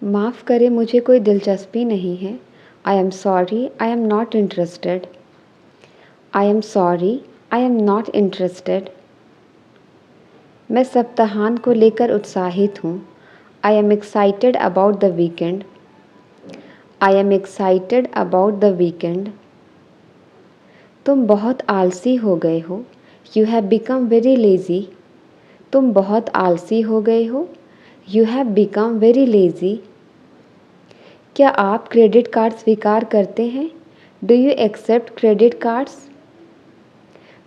माफ़ करें, मुझे कोई दिलचस्पी नहीं है। I am sorry, I am not interested. I am sorry, I am not interested. मैं सप्ताहांत को लेकर उत्साहित हूँ। I am excited about the weekend. I am excited about the weekend. तुम बहुत आलसी हो गए हो। You have become very lazy. तुम बहुत आलसी हो गए हो। You have become very lazy. क्या आप क्रेडिट कार्ड स्वीकार करते हैं? Do you accept credit cards?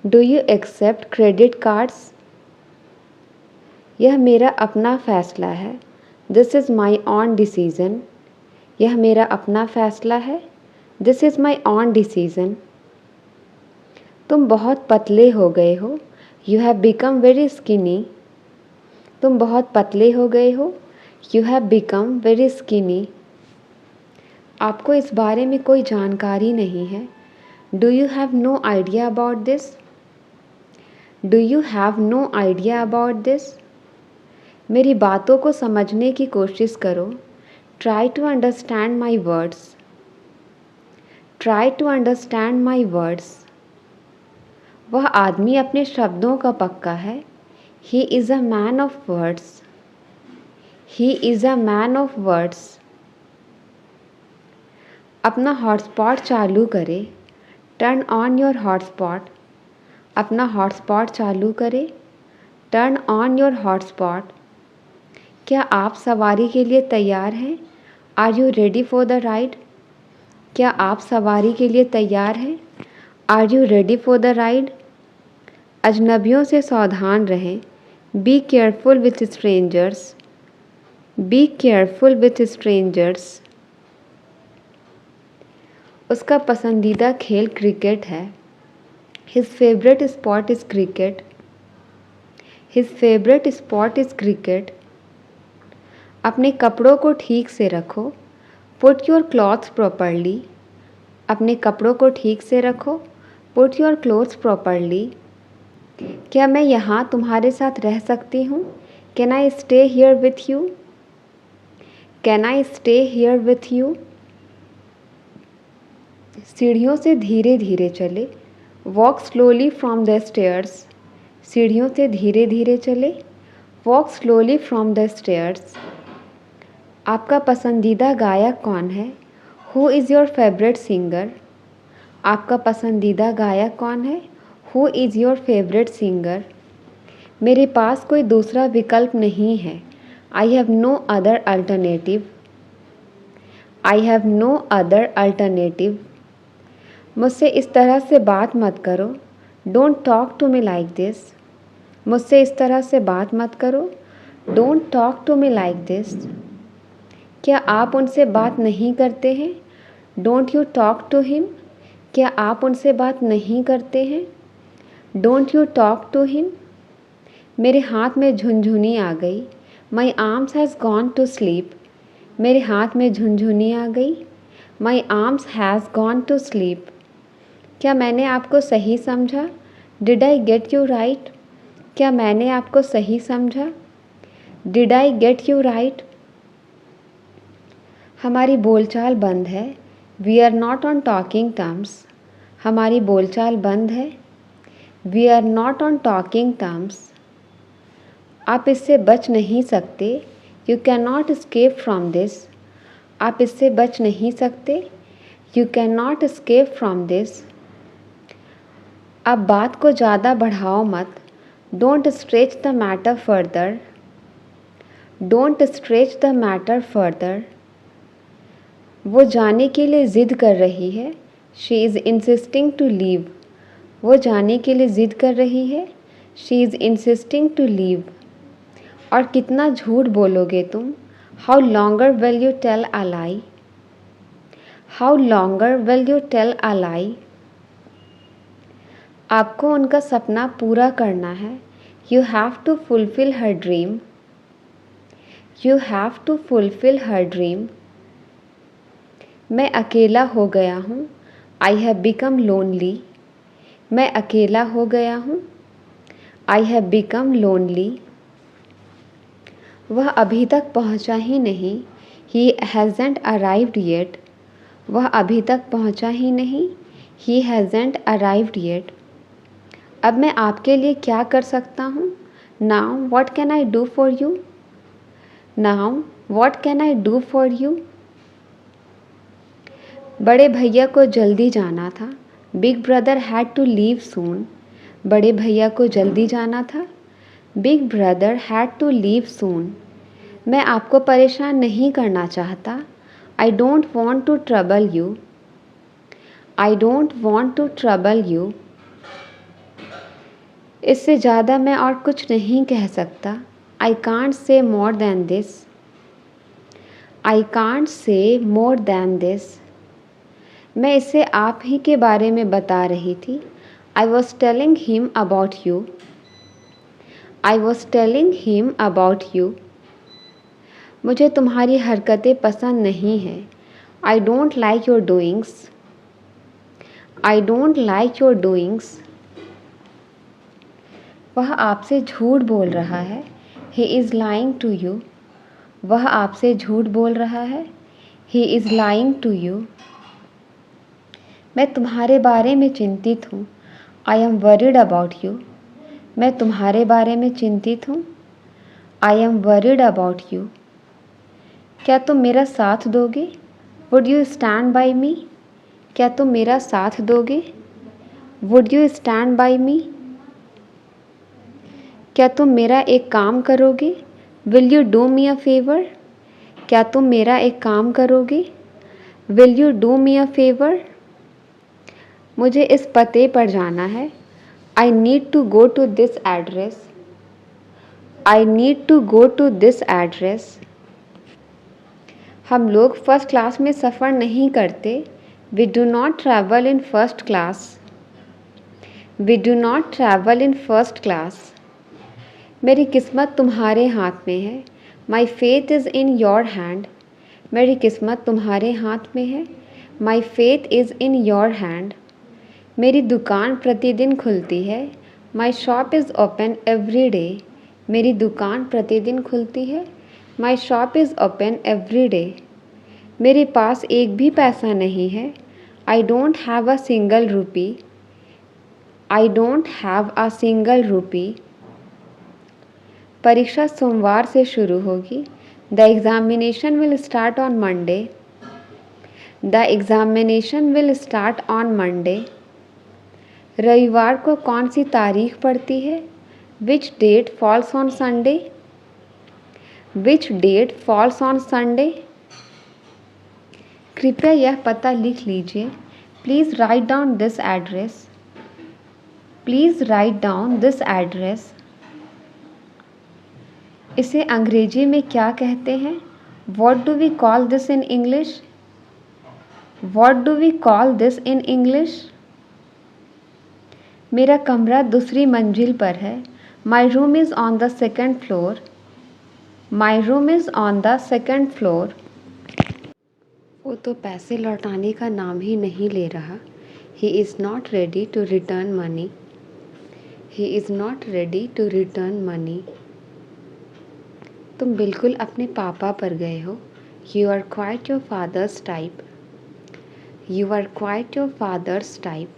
Do you accept credit cards? यह मेरा अपना फ़ैसला है। This is my own decision. यह मेरा अपना फ़ैसला है। This is my own decision. तुम बहुत पतले हो गए हो। You have become very skinny. तुम बहुत पतले हो गए हो। You have become very skinny. आपको इस बारे में कोई जानकारी नहीं है। Do you have no idea about this? Do you have no idea about this? मेरी बातों को समझने की कोशिश करो। Try to understand my words. Try to understand my words. वह आदमी अपने शब्दों का पक्का है। He is a man of words. He is a man of words. अपना हॉटस्पॉट चालू करें। Turn on your hotspot. अपना हॉटस्पॉट चालू करें। Turn on your hotspot. क्या आप सवारी के लिए तैयार हैं? Are you ready for the ride? क्या आप सवारी के लिए तैयार हैं? Are you ready for the ride? अजनबियों से सावधान रहें। Be careful with strangers. Be careful with strangers. उसका पसंदीदा खेल क्रिकेट है। His favourite spot is cricket. His favourite spot is cricket. अपने कपड़ों को ठीक से रखो। Put your clothes properly. अपने कपड़ों को ठीक से रखो। Put your clothes properly. क्या मैं यहाँ तुम्हारे साथ रह सकती हूँ? Can I stay here with you? Can I stay here with you? सीढ़ियों से धीरे धीरे चले। Walk slowly from the stairs. सीढ़ियों से धीरे धीरे चले। Walk slowly from the stairs. आपका पसंदीदा गायक कौन है? Who is your favourite singer? आपका पसंदीदा गायक कौन है? Who is your favourite singer? मेरे पास कोई दूसरा विकल्प नहीं है। I have no other alternative. I have no other alternative. मुझसे इस तरह से बात मत करो। Don't talk to me like this. मुझसे इस तरह से बात मत करो। Don't talk to me like this. क्या आप उनसे बात नहीं करते हैं? Don't you talk to him. क्या आप उनसे बात नहीं करते हैं? Don't you talk to him. मेरे हाथ में झुनझुनी आ गई। My arms has gone to sleep. मेरे हाथ में झुनझुनी आ गई। My arms has gone to sleep. क्या मैंने आपको सही समझा? Did I get you right? क्या मैंने आपको सही समझा? Did I get you right? हमारी बोलचाल बंद है। We are not on talking terms. हमारी बोलचाल बंद है। We are not on talking terms. आप इससे बच नहीं सकते। You can not escape from this. आप इससे बच नहीं सकते। You can not escape from this. अब बात को ज़्यादा बढ़ाओ मत। Don't stretch the matter further. Don't stretch the matter further. वो जाने के लिए ज़िद कर रही है। She is insisting to leave. वो जाने के लिए ज़िद कर रही है। She is insisting to leave. और कितना झूठ बोलोगे तुम? How longer will you tell a lie? How longer will you tell a lie? आपको उनका सपना पूरा करना है। You have to fulfil her dream. You have to fulfil her dream. मैं अकेला हो गया हूँ। I have become lonely. मैं अकेला हो गया हूँ। I have become lonely. वह अभी तक पहुँचा ही नहीं। He hasn't arrived yet. वह अभी तक पहुंचा ही नहीं. He hasn't arrived yet. अब मैं आपके लिए क्या कर सकता हूँ? Now what can I do for you? Now what can I do for you? बड़े भैया को जल्दी जाना था. Big brother had to leave soon. बड़े भैया को जल्दी जाना था. Big brother had to leave soon. मैं आपको परेशान नहीं करना चाहता. I don't want to trouble you. I don't want to trouble you. इससे ज़्यादा मैं और कुछ नहीं कह सकता. I can't say more than this. I can't say more than this. मैं इसे आप ही के बारे में बता रही थी. I was telling him about you. I was telling him about you. मुझे तुम्हारी हरकतें पसंद नहीं हैं. I don't like your doings. I don't like your doings. वह आपसे झूठ बोल रहा है. He is lying to you. वह आपसे झूठ बोल रहा है. He is lying to you. मैं तुम्हारे बारे में चिंतित हूँ. I am worried about you. मैं तुम्हारे बारे में चिंतित हूँ. I am worried about you. क्या तुम मेरा साथ दोगे? Would you stand by me? क्या तुम मेरा साथ दोगे? Would you stand by me? क्या तुम मेरा एक काम करोगे? Will you do me a favor? क्या तुम मेरा एक काम करोगे? Will you do me a favor? मुझे इस पते पर जाना है. I need to go to this address. I need to go to this address. हम लोग फर्स्ट क्लास में सफ़र नहीं करते. We do not travel in first class. We do not travel in first class. मेरी किस्मत तुम्हारे हाथ में है. My fate is in your hand. मेरी किस्मत तुम्हारे हाथ में है. My fate is in your hand. मेरी दुकान प्रतिदिन खुलती है. My shop is open every day. मेरी दुकान प्रतिदिन खुलती है. My shop is open every day. मेरे पास एक भी पैसा नहीं है. I don't have a single rupee. I don't have a single rupee. परीक्षा सोमवार से शुरू होगी. The examination will start on Monday. The examination will start on Monday. रविवार को कौन सी तारीख पड़ती है? Which date falls on Sunday? Which date falls on Sunday? कृपया यह पता लिख लीजिए. Please write down this address. Please write down this address. इसे अंग्रेजी में क्या कहते हैं? What do we call this in English? What do we call this in English? मेरा कमरा दूसरी मंजिल पर है. My room is on the second floor. My room is on the second floor. वो तो पैसे लौटाने का नाम ही नहीं ले रहा. He is not ready to return money. He is not ready to return money. तुम बिल्कुल अपने पापा पर गए हो. You are quite your father's type. You are quite your father's type.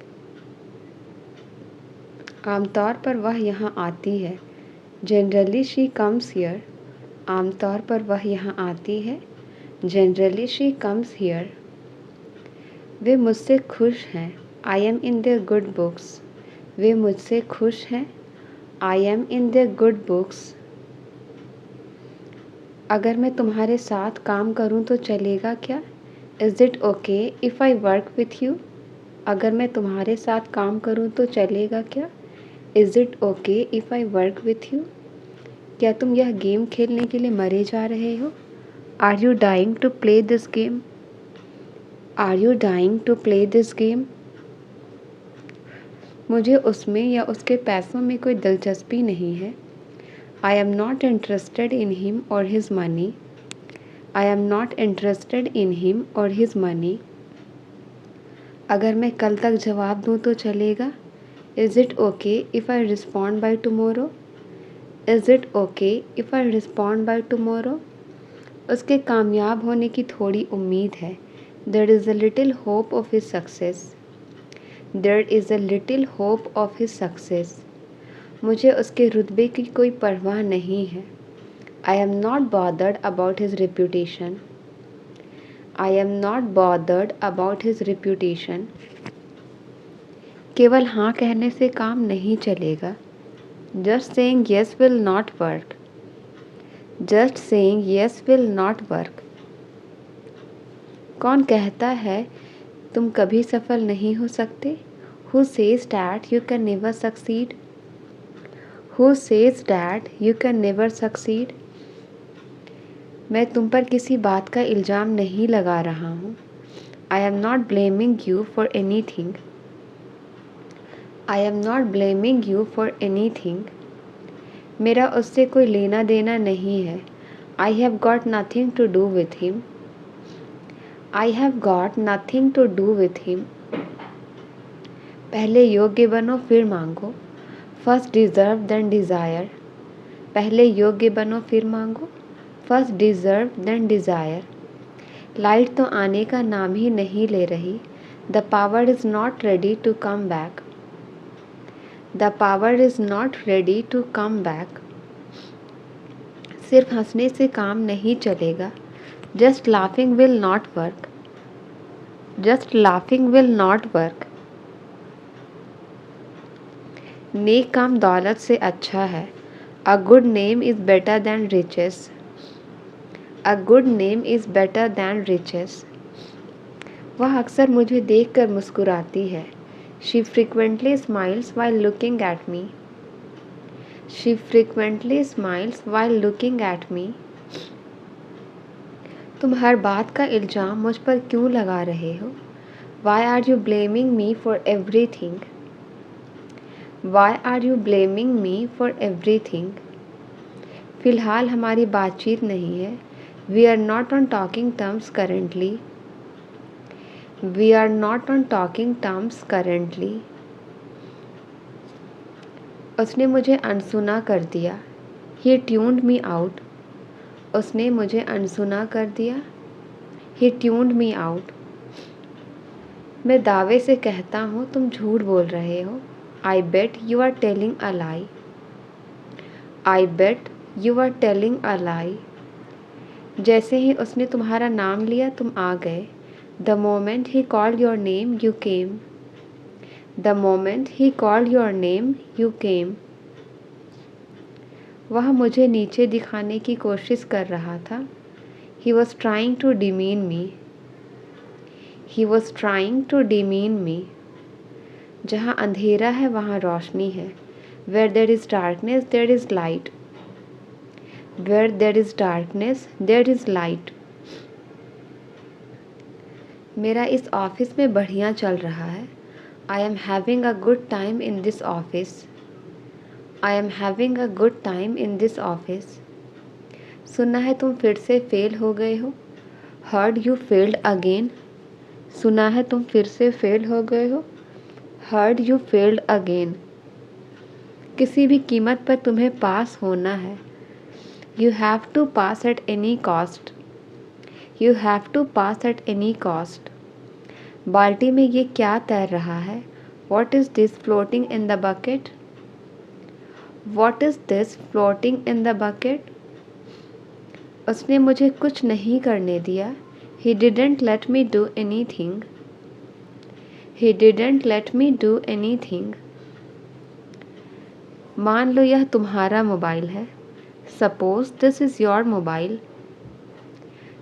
आमतौर पर वह यहाँ आती है. Generally she comes here. आमतौर पर वह यहाँ आती है. Generally she comes here. वे मुझसे खुश हैं. I am in their good books. वे मुझसे खुश हैं. I am in their good books. अगर मैं तुम्हारे साथ काम करूँ तो चलेगा क्या? Is it okay if I work with you? अगर मैं तुम्हारे साथ काम करूँ तो चलेगा क्या? Is it okay if I work with you? क्या तुम यह गेम खेलने के लिए मरे जा रहे हो? Are you dying to play this game? Are you dying to play this game? मुझे उसमें या उसके पैसों में कोई दिलचस्पी नहीं है. I am not interested in him or his money. I am not interested in him or his money. अगर मैं कल तक जवाब दूँ तो चलेगा? Is it okay if I respond by tomorrow? Is it okay if I respond by tomorrow? उसके कामयाब होने की थोड़ी उम्मीद है। There is a little hope of his success. There is a little hope of his success. मुझे उसके रुतबे की कोई परवाह नहीं है। I am not bothered about his reputation. I am not bothered about his reputation. केवल हाँ कहने से काम नहीं चलेगा। Just saying yes will not work. Just saying yes will not work. कौन कहता है तुम कभी सफल नहीं हो सकते? Who says that you can never succeed? Who says that you can never succeed? मैं तुम पर किसी बात का इल्ज़ाम नहीं लगा रहा हूँ। I am not blaming you for anything. I am not blaming you for anything. मेरा उससे कोई लेना देना नहीं है। I have got nothing to do with him. I have got nothing to do with him. पहले योग्य बनो फिर मांगो। First deserve then desire. पहले योग्य बनो फिर मांगो। First deserve then desire. Light तो आने का नाम ही नहीं ले रही। The power is not ready to come back. The power is not ready to come back. सिर्फ हंसने से काम नहीं चलेगा। Just laughing will not work. Just laughing will not work. नेक काम दौलत से अच्छा है। A good name is better than riches. A good name is better than riches. वह अक्सर मुझे देखकर मुस्कुराती है। She frequently smiles while looking at me. She frequently smiles while looking at me. तुम हर बात का इल्ज़ाम मुझ पर क्यों लगा रहे हो? Why are you blaming me for everything? Why are you blaming me for everything? फ़िलहाल हमारी बातचीत नहीं है। We are not on talking terms currently. We are not on talking terms currently. उसने मुझे अनसुना कर दिया। He tuned me out. उसने मुझे अनसुना कर दिया। He tuned me out. मैं दावे से कहता हूँ तुम झूठ बोल रहे हो। I bet you are telling a lie. I bet you are telling a lie. जैसे ही उसने तुम्हारा नाम लिया तुम आ गए। The moment he called your name, you came. The moment he called your name, you came. वह मुझे नीचे दिखाने की कोशिश कर रहा था। He was trying to demean me. He was trying to demean me. जहाँ अंधेरा है वहाँ रोशनी है। Where there is darkness, there is light. Where there is darkness, there is light. मेरा इस ऑफिस में बढ़िया चल रहा है। I am having a good time in this office. I am having a good time in this office. सुना है तुम फिर से फेल हो गए हो। Heard you failed again. सुना है तुम फिर से फेल हो गए हो। Heard you failed again. किसी भी कीमत पर तुम्हें पास होना है। You have to pass at any cost. You have to pass at any cost. बाल्टी में ये क्या तैर रहा है? What is this floating in the bucket? What is this floating in the bucket? उसने मुझे कुछ नहीं करने दिया। He didn't let me do anything. He didn't let me do anything. मान लो यह तुम्हारा मोबाइल है। Suppose this is your mobile.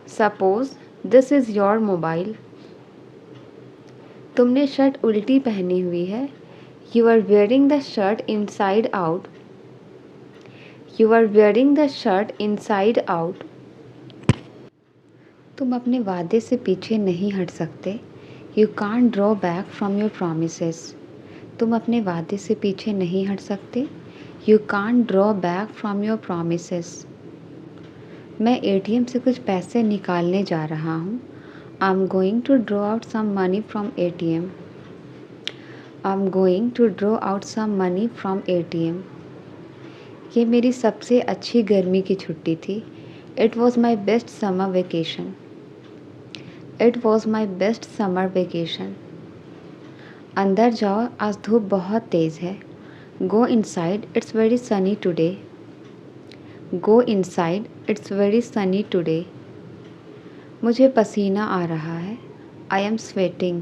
Suppose this is your mobile. तुमने शर्ट उल्टी पहनी हुई है। You are wearing the shirt inside out. You are wearing the shirt inside out. तुम अपने वादे से पीछे नहीं हट सकते। You can't draw back from your promises. तुम अपने वादे से पीछे नहीं हट सकते। You can't draw back from your promises. मैं ATM से कुछ पैसे निकालने जा रहा हूँ। I'm going to draw out some money from ATM. I'm going to draw out some money from ATM. ये मेरी सबसे अच्छी गर्मी की छुट्टी थी। It was my best summer vacation. It was my best summer vacation. अंदर जाओ, आज धूप बहुत तेज़ है. Go inside, it's very sunny today. Go inside, it's very sunny today. मुझे पसीना आ रहा है. I am sweating.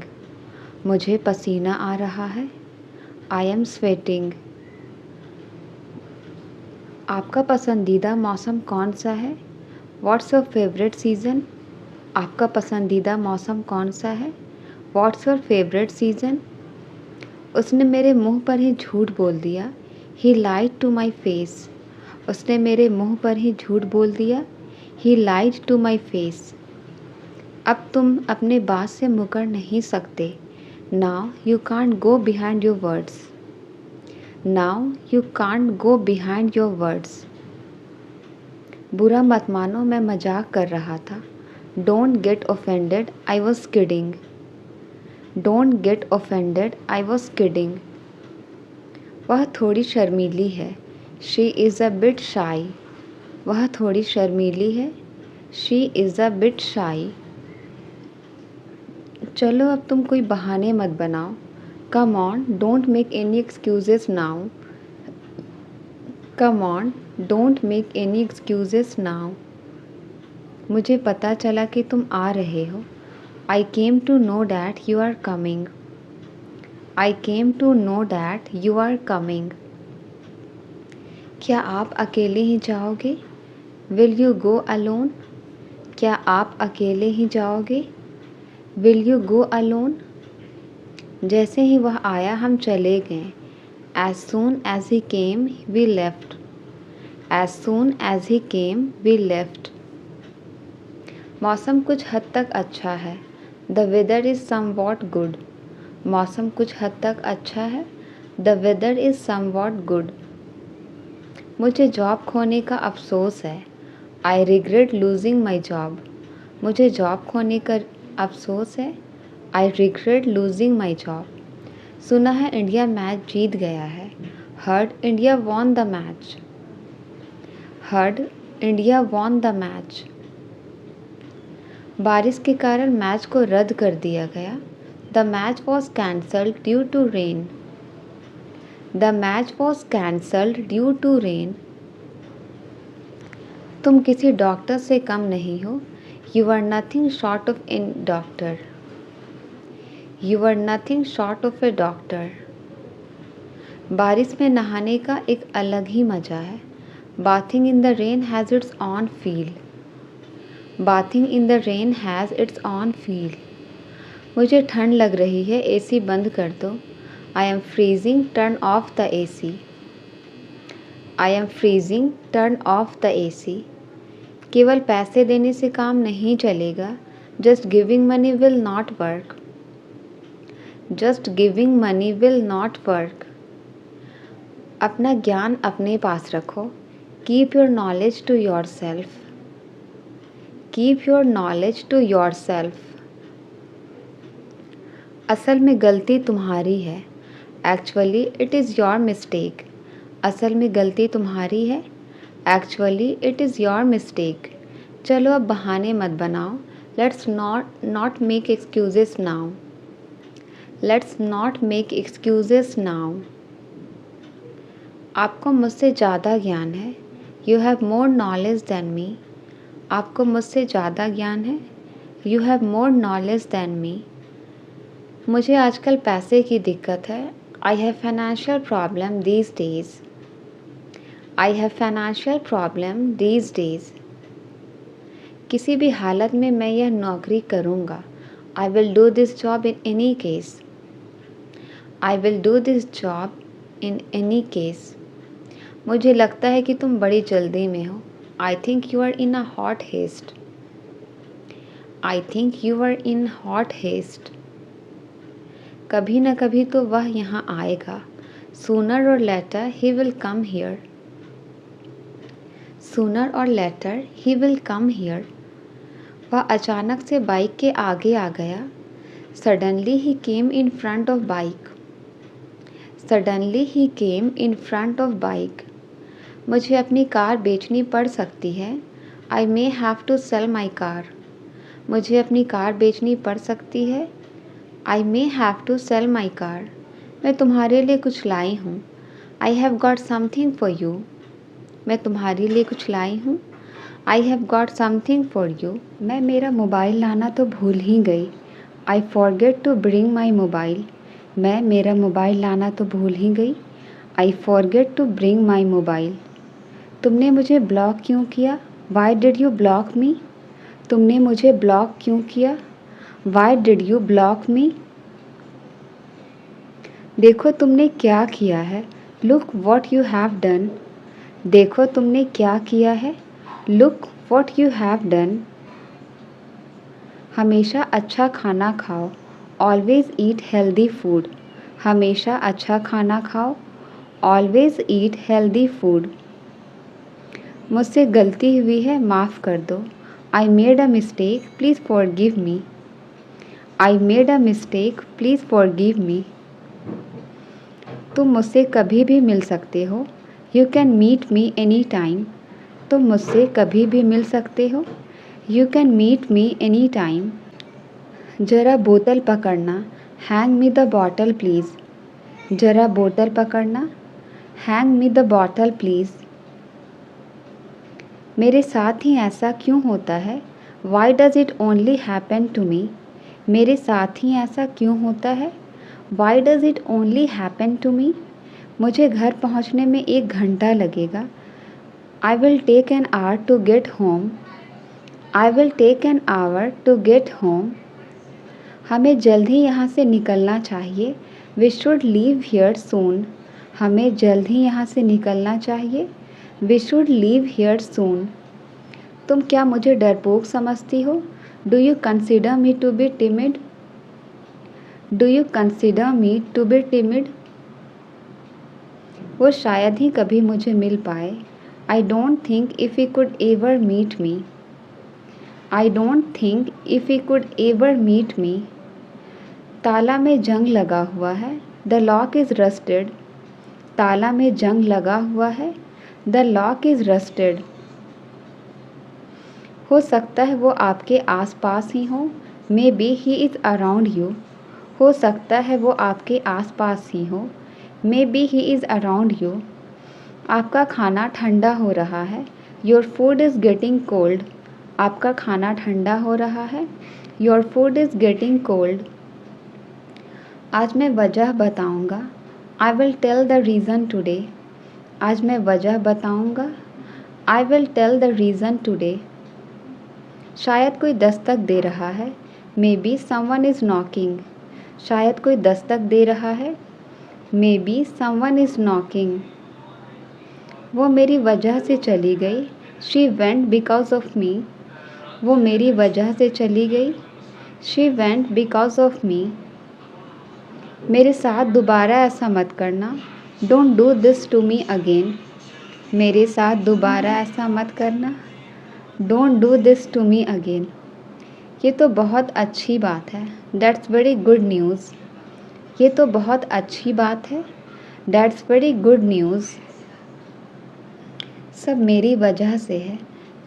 मुझे पसीना आ रहा है. I am sweating. आपका पसंदीदा मौसम कौन सा है? What's your favorite season? आपका पसंदीदा मौसम कौन सा है? What's your favorite season? उसने मेरे मुंह पर ही झूठ बोल दिया. He lied to my face. उसने मेरे मुंह पर ही झूठ बोल दिया. He lied to my face. अब तुम अपने बात से मुकर नहीं सकते. Now you can't go behind your words. Now you can't go behind your words. बुरा मत मानो, मैं मजाक कर रहा था. Don't get offended, I was kidding. Don't get offended, I was kidding. वह थोड़ी शर्मीली है. She is a bit shy. वह थोड़ी शर्मीली है. She is a bit shy. चलो अब तुम कोई बहाने मत बनाओ. Come on, don't make any excuses now. Come on, don't make any excuses now. मुझे पता चला कि तुम आ रहे हो. I came to know that you are coming. I came to know that you are coming. क्या आप अकेले ही जाओगे? Will you go alone? क्या आप अकेले ही जाओगे? Will you go alone? जैसे ही वह आया हम चले गए. As soon as he came, we left. As soon as he came, we left. मौसम कुछ हद तक अच्छा है. The weather is somewhat good. मौसम कुछ हद तक अच्छा है. The weather is somewhat good. मुझे जॉब खोने का अफसोस है. I regret losing my job. मुझे जॉब खोने का अफसोस है. I regret losing my job. सुना है इंडिया मैच जीत गया है. Heard India won the match. Heard India won the match. बारिश के कारण मैच को रद्द कर दिया गया. The match was cancelled due to rain. The match was cancelled due to rain. तुम किसी डॉक्टर से कम नहीं हो. You are nothing short of a doctor. You are nothing short of a doctor. बारिश में नहाने का एक अलग ही मज़ा है. Bathing in the rain has its own feel. Bathing in the rain has its own feel. मुझे ठंड लग रही है, AC बंद कर दो. I am freezing, turn off the AC. I am freezing, turn off the AC. केवल पैसे देने से काम नहीं चलेगा. Just giving money will not work. Just giving money will not work. अपना ज्ञान अपने पास रखो. Keep your knowledge to yourself. Keep your knowledge to yourself. असल में गलती तुम्हारी है. Actually it is your mistake. असल में गलती तुम्हारी है. Actually it is your mistake. चलो अब बहाने मत बनाओ. Let's not make excuses now. Let's not make excuses now. आपको मुझसे ज़्यादा ज्ञान है. You have more knowledge than me. आपको मुझसे ज़्यादा ज्ञान है. You have more knowledge than me. मुझे आजकल पैसे की दिक्कत है. I have financial problem these days. I have financial problem these days. किसी भी हालत में मैं यह नौकरी करूँगा. I will do this job in any case. I will do this job in any case. मुझे लगता है कि तुम बड़ी जल्दी में हो. I think you are in a hot haste. I think you are in hot haste. कभी न कभी तो वह यहाँ आएगा. Sooner or later he will come here. Sooner or later he will come here. वह अचानक से बाइक के आगे आ गया. Suddenly he came in front of bike. Suddenly he came in front of bike. मुझे अपनी कार बेचनी पड़ सकती है. I may have to sell my car. मुझे अपनी कार बेचनी पड़ सकती है. I may have to sell my car. मैं तुम्हारे लिए कुछ लाई हूँ. I have got something for you. मैं तुम्हारे लिए कुछ लाई हूँ. I have got something for you. मैं मेरा मोबाइल लाना तो भूल ही गई. I forget to bring my mobile. मैं मेरा मोबाइल लाना तो भूल ही गई. I forget to bring my mobile. तुमने मुझे ब्लॉक क्यों किया? Why did you block me? तुमने मुझे ब्लॉक क्यों किया? Why did you block me? देखो तुमने क्या किया है. Look what you have done. देखो तुमने क्या किया है. Look what you have done. हमेशा अच्छा खाना खाओ. Always eat healthy food. हमेशा अच्छा खाना खाओ. Always eat healthy food. मुझसे गलती हुई है, माफ़ कर दो. I made a mistake, please forgive me. I made a mistake, please forgive me. तुम मुझसे कभी भी मिल सकते हो. You can meet me anytime. तुम मुझसे कभी भी मिल सकते हो. You can meet me anytime. ज़रा बोतल पकड़ना. Hang me the bottle please. ज़रा बोतल पकड़ना. Hang me the bottle please. मेरे साथ ही ऐसा क्यों होता है? Why does it only happen to me? मेरे साथ ही ऐसा क्यों होता है? Why does it only happen to me? मुझे घर पहुंचने में 1 घंटा लगेगा. I will take an hour to get home. I will take an hour to get home. हमें जल्द ही यहाँ से निकलना चाहिए. We should leave here soon. हमें जल्द ही यहाँ से निकलना चाहिए. We should leave here soon. तुम क्या मुझे डरपोक समझती हो? Do you consider me to be timid? Do you consider me to be timid? वो शायद ही कभी मुझे मिल पाए. I don't think if he could ever meet me. I don't think if he could ever meet me. ताला में जंग लगा हुआ है. The lock is rusted. ताला में जंग लगा हुआ है. The lock is rusted. हो सकता है वो आपके आसपास ही हो. Maybe he is around you. हो सकता है वो आपके आसपास ही हो. Maybe he is around you. आपका खाना ठंडा हो रहा है. Your food is getting cold. आपका खाना ठंडा हो रहा है. Your food is getting cold. आज मैं वजह बताऊंगा. I will tell the reason today. आज मैं वजह बताऊंगा. I will tell the reason today. शायद कोई दस्तक दे रहा है. Maybe someone is knocking. शायद कोई दस्तक दे रहा है. Maybe someone is knocking. वो मेरी वजह से चली गई. She went because of me. वो मेरी वजह से चली गई. She went because of me. मेरे साथ दोबारा ऐसा मत करना. Don't do this to me again. मेरे साथ दोबारा ऐसा मत करना. Don't do this to me again. ये तो बहुत अच्छी बात है. That's very good news. ये तो बहुत अच्छी बात है. That's very good news. सब मेरी वजह से है.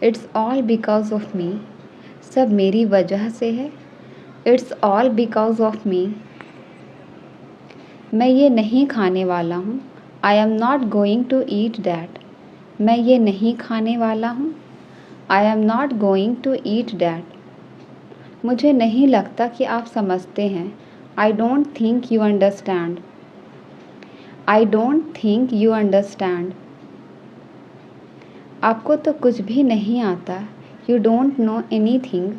It's all because of me. सब मेरी वजह से है. It's all because of me. मैं ये नहीं खाने वाला हूँ. I am not going to eat that. मैं ये नहीं खाने वाला हूँ. I am not going to eat that. मुझे नहीं लगता कि आप समझते हैं. I don't think you understand. I don't think you understand. आपको तो कुछ भी नहीं आता. You don't know anything.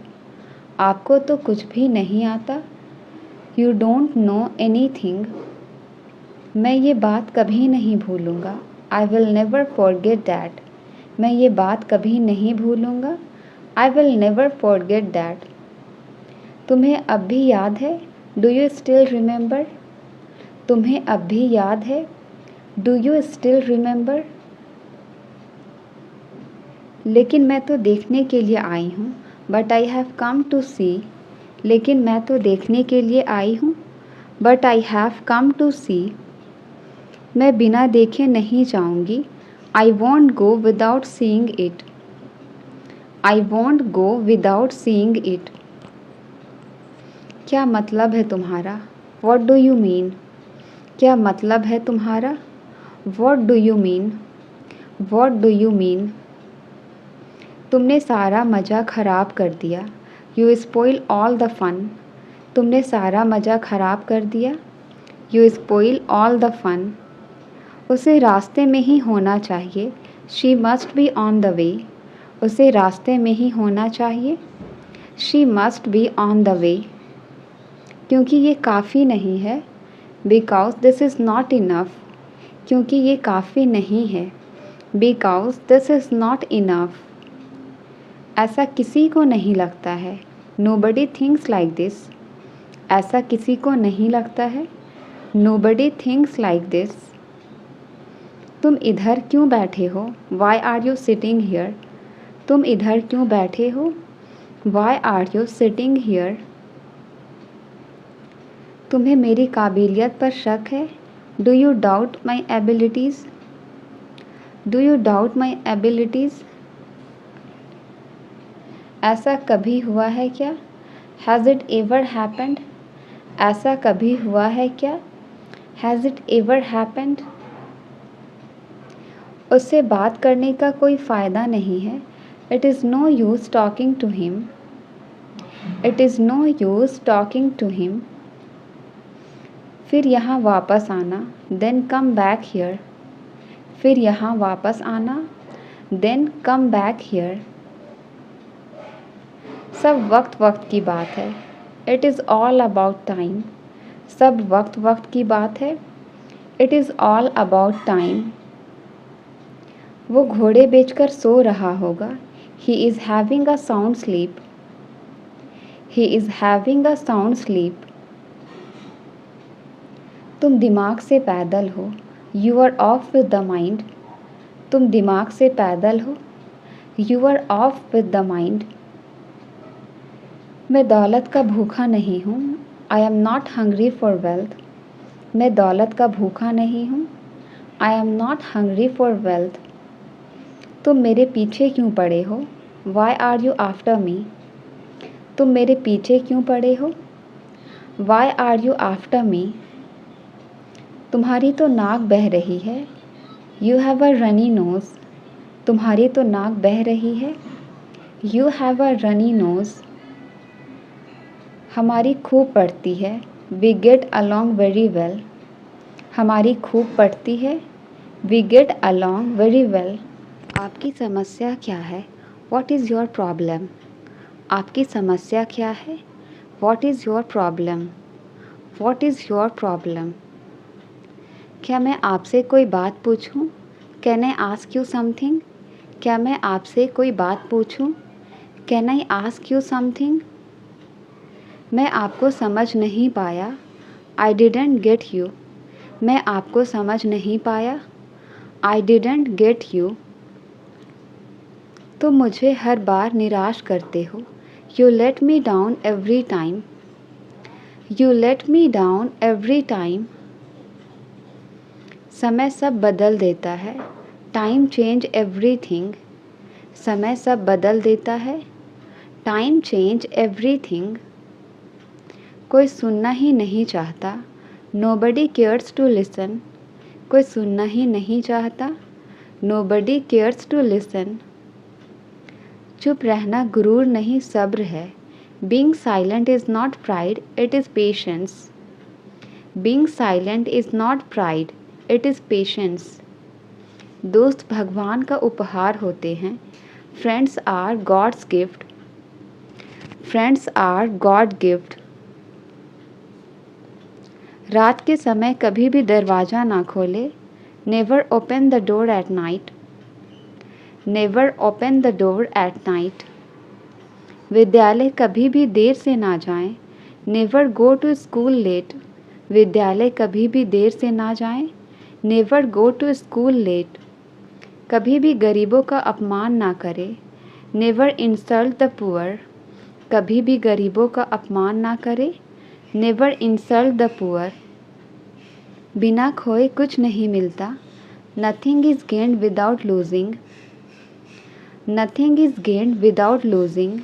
आपको तो कुछ भी नहीं आता. You don't know anything. मैं ये बात कभी नहीं भूलूंगा. I will never forget that. मैं ये बात कभी नहीं भूलूंगा. I will never forget that. तुम्हें अब भी याद है? Do you still remember? तुम्हें अब भी याद है? Do you still remember? लेकिन मैं तो देखने के लिए आई हूँ. But I have come to see. लेकिन मैं तो देखने के लिए आई हूँ. But I have come to see. मैं बिना देखे नहीं जाऊँगी. I won't go without seeing it. I won't go without seeing it. क्या मतलब है तुम्हारा? What do you mean? क्या मतलब है तुम्हारा? What do you mean? What do you mean? तुमने सारा मज़ा ख़राब कर दिया. You spoil all the fun. तुमने सारा मज़ा ख़राब कर दिया. You spoil all the fun. उसे रास्ते में ही होना चाहिए. She must be on the way. उसे रास्ते में ही होना चाहिए. She must be on the way. क्योंकि ये काफ़ी नहीं है. Because this is not enough. क्योंकि ये काफ़ी नहीं है. Because this is not enough. ऐसा किसी को नहीं लगता है. Nobody thinks like this. ऐसा किसी को नहीं लगता है. Nobody thinks like this. तुम इधर क्यों बैठे हो? Why are you sitting here? तुम इधर क्यों बैठे हो? Why are you sitting here? तुम्हें मेरी काबिलियत पर शक है? Do you doubt my abilities? Do you doubt my abilities? ऐसा कभी हुआ है क्या? Has it ever happened? ऐसा कभी हुआ है क्या? Has it ever happened? उससे बात करने का कोई फ़ायदा नहीं है. It is no use talking to him. It is no use talking to him. फिर यहाँ वापस आना. Then come back here. फिर यहाँ वापस आना. Then come back here. सब वक्त वक्त की बात है. It is all about time. सब वक्त वक्त की बात है. It is all about time. वो घोड़े बेचकर सो रहा होगा. He is having a sound sleep. He is having a sound sleep. तुम दिमाग से पैदल हो. You are off with the mind. तुम दिमाग से पैदल हो. You are off with the mind. मैं दौलत का भूखा नहीं हूँ. I am not hungry for wealth. मैं दौलत का भूखा नहीं हूँ. I am not hungry for wealth. तुम मेरे पीछे क्यों पड़े हो? Why are you after me? तुम मेरे पीछे क्यों पड़े हो? Why are you after me? तुम्हारी तो नाक बह रही है. You have a runny nose. तुम्हारी तो नाक बह रही है. You have a runny nose. हमारी खूब पड़ती है. We get along very well. हमारी खूब पड़ती है. We get along very well. आपकी समस्या क्या है? What is your problem? आपकी समस्या क्या है? What is your problem? What is your problem? क्या मैं आपसे कोई बात पूछूं? Can I ask you something? क्या मैं आपसे कोई बात पूछूं? Can I ask you something? मैं आपको समझ नहीं पाया. I didn't get you. मैं आपको समझ नहीं पाया. I didn't get you. तुम मुझे हर बार निराश करते हो. You let me down every time. You let me down every time. समय सब बदल देता है. Time change everything. समय सब बदल देता है. Time change everything. कोई सुनना ही नहीं चाहता. Nobody cares to listen. कोई सुनना ही नहीं चाहता. Nobody cares to listen. चुप रहना गुरूर नहीं सब्र है. Being silent is not pride, it is patience. Being silent is not pride, it is patience. दोस्त भगवान का उपहार होते हैं. Friends are God's gift. Friends are God gift. रात के समय कभी भी दरवाज़ा ना खोले. Never open the door at night. Never open the door at night. विद्यालय कभी भी देर से ना जाएं. Never go to school late. विद्यालय कभी भी देर से ना जाएं. Never go to school late. कभी भी गरीबों का अपमान ना करें. Never insult the poor. कभी भी गरीबों का अपमान ना करें. Never insult the poor. बिना खोए कुछ नहीं मिलता. Nothing is gained without losing. Nothing is gained without losing.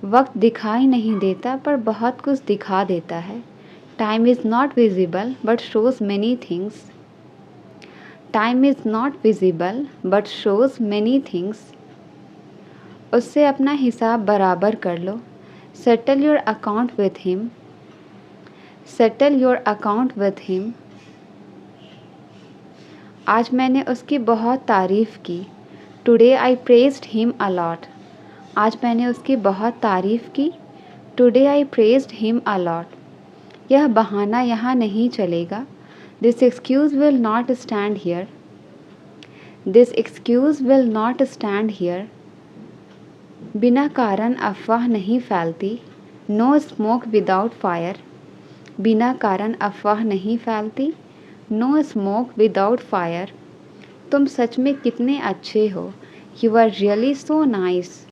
वक्त दिखाई नहीं देता पर बहुत कुछ दिखा देता है। Time is not visible but shows many things. Time is not visible but shows many things. उससे अपना हिसाब बराबर कर लो। Settle your account with him. Settle your account with him. आज मैंने उसकी बहुत तारीफ़ की। Today I praised him a lot. आज मैंने उसकी बहुत तारीफ़ की। Today I praised him a lot. यह बहाना यहाँ नहीं चलेगा। This excuse will not stand here. This excuse will not stand here. बिना कारण अफवाह नहीं फैलती। No smoke without fire. बिना कारण अफवाह नहीं फैलती। No smoke without fire. तुम सच में कितने अच्छे हो। You are really so nice.